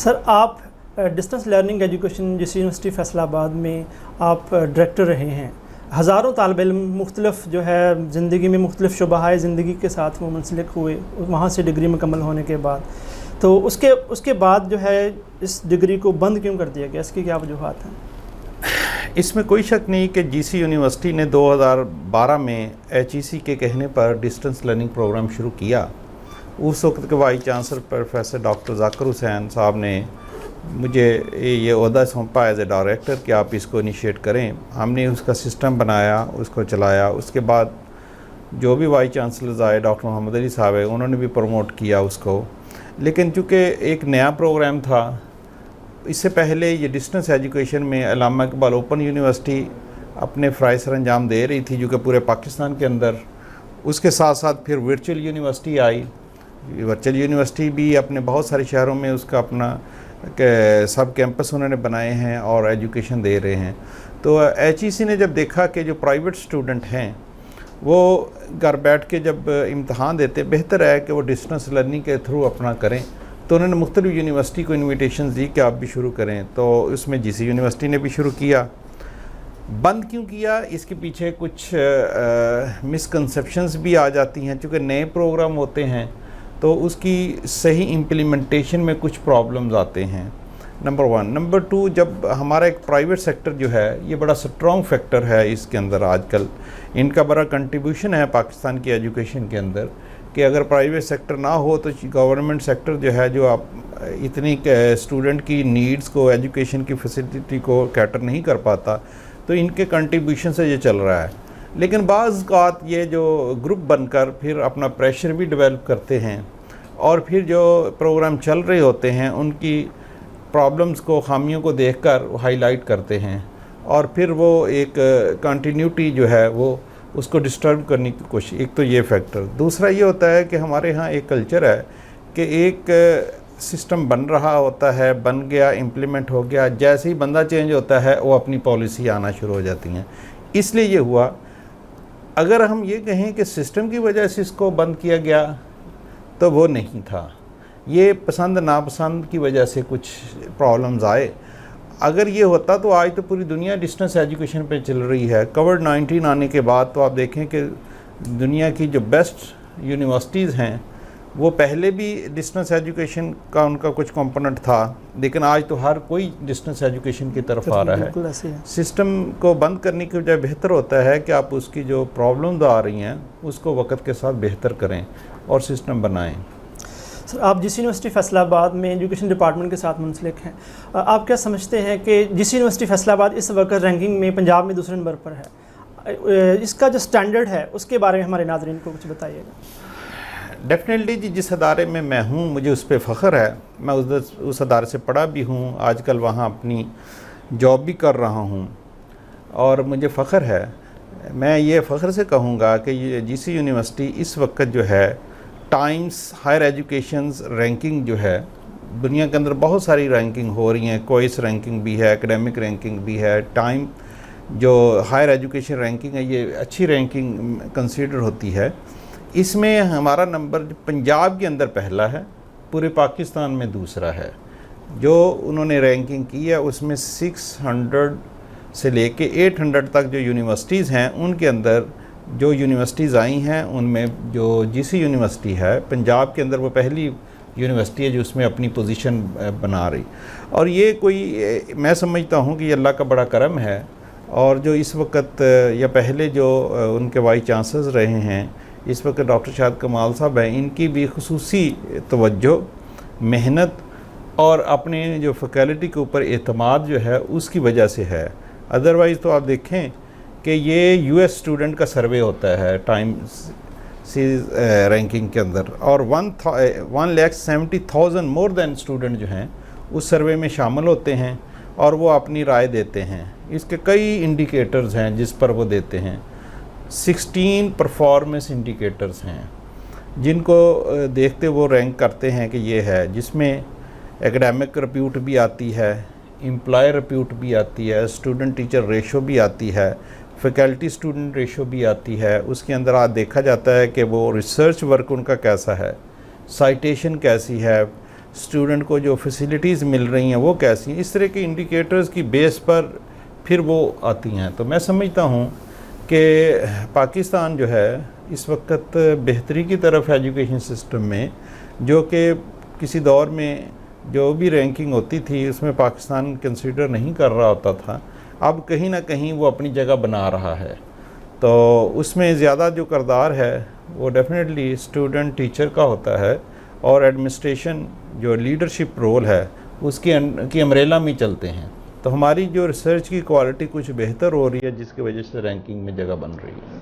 سر آپ distance learning education جس university Faisal آباد میں آپ ڈائریکٹر رہے ہیں، ہزاروں طالب علم مختلف جو ہے زندگی میں مختلف شعبۂ زندگی کے ساتھ وہ منسلک ہوئے وہاں سے ڈگری مکمل ہونے کے بعد، تو اس کے بعد جو ہے اس ڈگری کو بند کیوں کر دیا گیا؟ اس کی کیا وجوہات ہیں؟ اس میں کوئی شک نہیں کہ جی سی یونیورسٹی نے 2012 میں ایچ ای سی کے کہنے پر ڈسٹنس لرننگ پروگرام شروع کیا۔ اس وقت کے وائس چانسلر پروفیسر ڈاکٹر ذاکر حسین صاحب نے مجھے یہ عہدہ سونپا ایز اے ڈائریکٹر کہ آپ اس کو انیشیٹ کریں۔ ہم نے اس کا سسٹم بنایا، اس کو چلایا۔ اس کے بعد جو بھی وائس چانسلرز آئے، ڈاکٹر محمد علی صاحب ہے، انہوں نے بھی پروموٹ کیا اس کو۔ لیکن چونکہ ایک نیا پروگرام تھا، اس سے پہلے یہ ڈسٹنس ایجوکیشن میں علامہ اقبال اوپن یونیورسٹی اپنے فرائض سر انجام دے رہی تھی جو کہ پورے پاکستان کے اندر۔ اس کے ساتھ ساتھ پھر ورچوئل یونیورسٹی آئی۔ ورچوئل یونیورسٹی بھی اپنے بہت سارے شہروں میں اس کا اپنا سب کیمپس انہوں نے بنائے ہیں اور ایجوکیشن دے رہے ہیں۔ تو ایچ ای سی نے جب دیکھا کہ جو پرائیویٹ اسٹوڈنٹ ہیں وہ گھر بیٹھ کے جب امتحان دیتے، بہتر ہے کہ وہ ڈسٹنس لرننگ کے تھرو اپنا کریں، تو انہوں نے مختلف یونیورسٹی کو انویٹیشنز دی کہ آپ بھی شروع کریں۔ تو اس میں جی سی یونیورسٹی نے بھی شروع کیا۔ بند کیوں کیا؟ اس کے پیچھے کچھ مسکنسیپشنز بھی آ جاتی ہیں، چونکہ نئے پروگرام ہوتے ہیں تو اس کی صحیح امپلیمنٹیشن میں کچھ پرابلمز آتے ہیں، نمبر 1۔ نمبر 2، جب ہمارا ایک پرائیویٹ سیکٹر جو ہے یہ بڑا سٹرونگ فیکٹر ہے اس کے اندر، آج کل ان کا بڑا کنٹریبیوشن ہے پاکستان کی ایجوکیشن کے اندر، کہ اگر پرائیویٹ سیکٹر نہ ہو تو گورنمنٹ سیکٹر جو ہے جو آپ اتنی اسٹوڈنٹ کی نیڈز کو، ایجوکیشن کی فیسلٹی کو کیٹر نہیں کر پاتا، تو ان کے کنٹریبیوشن سے یہ چل رہا ہے۔ لیکن بعض اوقات یہ جو گروپ بن کر پھر اپنا پریشر بھی ڈیولپ کرتے ہیں اور پھر جو پروگرام چل رہے ہوتے ہیں ان کی پرابلمز کو، خامیوں کو دیکھ کر ہائی لائٹ کرتے ہیں، اور پھر وہ ایک کنٹینیوٹی جو ہے وہ اس کو ڈسٹرب کرنے کی کوشش۔ ایک تو یہ فیکٹر۔ دوسرا یہ ہوتا ہے کہ ہمارے ہاں ایک کلچر ہے کہ ایک سسٹم بن رہا ہوتا ہے، بن گیا، امپلیمنٹ ہو گیا، جیسے ہی بندہ چینج ہوتا ہے وہ اپنی پالیسی آنا شروع ہو جاتی ہیں۔ اس لیے یہ ہوا۔ اگر ہم یہ کہیں کہ سسٹم کی وجہ سے اس کو بند کیا گیا تو وہ نہیں تھا، یہ پسند ناپسند کی وجہ سے کچھ پرابلمز آئے۔ اگر یہ ہوتا تو آج تو پوری دنیا ڈسٹنس ایجوکیشن پہ چل رہی ہے۔ کووڈ-19 آنے کے بعد تو آپ دیکھیں کہ دنیا کی جو بیسٹ یونیورسٹیز ہیں وہ پہلے بھی ڈسٹنس ایجوکیشن کا ان کا کچھ کمپوننٹ تھا، لیکن آج تو ہر کوئی ڈسٹنس ایجوکیشن کی طرف آ رہا ہے۔ سسٹم کو بند کرنے کی بجائے بہتر ہوتا ہے کہ آپ اس کی جو پرابلمز آ رہی ہیں اس کو وقت کے ساتھ بہتر کریں اور سسٹم بنائیں۔ سر، آپ جس یونیورسٹی فیصل آباد میں ایجوکیشن ڈپارٹمنٹ کے ساتھ منسلک ہیں، آپ کیا سمجھتے ہیں کہ جس یونیورسٹی فیصل آباد اس وقت رینکنگ میں پنجاب میں دوسرے نمبر پر ہے، اس کا جو سٹینڈرڈ ہے اس کے بارے میں ہمارے ناظرین کو کچھ بتائیے گا؟ ڈیفینیٹلی جی، جس ادارے میں ہوں مجھے اس پہ فخر ہے۔ میں اس ادارے سے پڑھا بھی ہوں، آج کل وہاں اپنی جاب بھی کر رہا ہوں اور مجھے فخر ہے۔ میں یہ فخر سے کہوں گا کہ یہ جی سی یونیورسٹی اس وقت جو ہے ٹائمز ہائر ایجوکیشنز رینکنگ جو ہے، دنیا کے اندر بہت ساری رینکنگ ہو رہی ہیں، کوئس رینکنگ بھی ہے، ایکڈیمک رینکنگ بھی ہے، ٹائم جو ہائر ایجوکیشن رینکنگ ہے یہ اچھی رینکنگ کنسیڈر ہوتی ہے۔ اس میں ہمارا نمبر پنجاب کے اندر پہلا ہے، پورے پاکستان میں دوسرا ہے۔ جو انہوں نے رینکنگ کی ہے اس میں 600 سے لے کے 800 تک جو یونیورسٹیز ہیں ان کے اندر جو یونیورسٹیز آئی ہیں ان میں جو جی سی یونیورسٹی ہے پنجاب کے اندر وہ پہلی یونیورسٹی ہے جو اس میں اپنی پوزیشن بنا رہی، اور یہ کوئی میں سمجھتا ہوں کہ یہ اللہ کا بڑا کرم ہے۔ اور جو اس وقت یا پہلے جو ان کے وائس چانسلرز رہے ہیں اس وقت ڈاکٹر شاہد کمال صاحب ہیں، ان کی بھی خصوصی توجہ، محنت اور اپنے جو فیکلٹی کے اوپر اعتماد جو ہے اس کی وجہ سے ہے۔ ادروائز تو آپ دیکھیں کہ یہ یو ایس اسٹوڈنٹ کا سروے ہوتا ہے ٹائمز رینکنگ کے اندر، اور 1,70,000 مور دین اسٹوڈنٹ جو ہیں اس سروے میں شامل ہوتے ہیں اور وہ اپنی رائے دیتے ہیں۔ اس کے کئی انڈیکیٹرز ہیں جس پر وہ دیتے ہیں۔ 16 پرفارمنس انڈیکیٹرز ہیں جن کو دیکھتے وہ رینک کرتے ہیں کہ یہ ہے، جس میں ایکڈیمک رپیوٹ بھی آتی ہے، امپلائر رپیوٹ بھی آتی ہے، اسٹوڈنٹ ٹیچر ریشو بھی آتی ہے، فیکلٹی اسٹوڈنٹ ریشو بھی آتی ہے۔ اس کے اندر دیکھا جاتا ہے کہ وہ ریسرچ ورک ان کا کیسا ہے، سائٹیشن کیسی ہے، اسٹوڈنٹ کو جو فیسلٹیز مل رہی ہیں وہ کیسی ہیں، اس طرح کے انڈیکیٹرز کی بیس پر پھر وہ آتی ہیں. تو میں سمجھتا ہوں کہ پاکستان جو ہے اس وقت بہتری کی طرف ایجوکیشن سسٹم میں، جو کہ کسی دور میں جو بھی رینکنگ ہوتی تھی اس میں پاکستان کنسیڈر نہیں کر رہا ہوتا تھا، اب کہیں نہ کہیں وہ اپنی جگہ بنا رہا ہے. تو اس میں زیادہ جو کردار ہے وہ ڈیفینیٹلی اسٹوڈنٹ ٹیچر کا ہوتا ہے، اور ایڈمنسٹریشن جو لیڈرشپ رول ہے اس کی امبریلا میں چلتے ہیں. تو ہماری جو ریسرچ کی کوالٹی کچھ بہتر ہو رہی ہے، جس کی وجہ سے رینکنگ میں جگہ بن رہی ہے.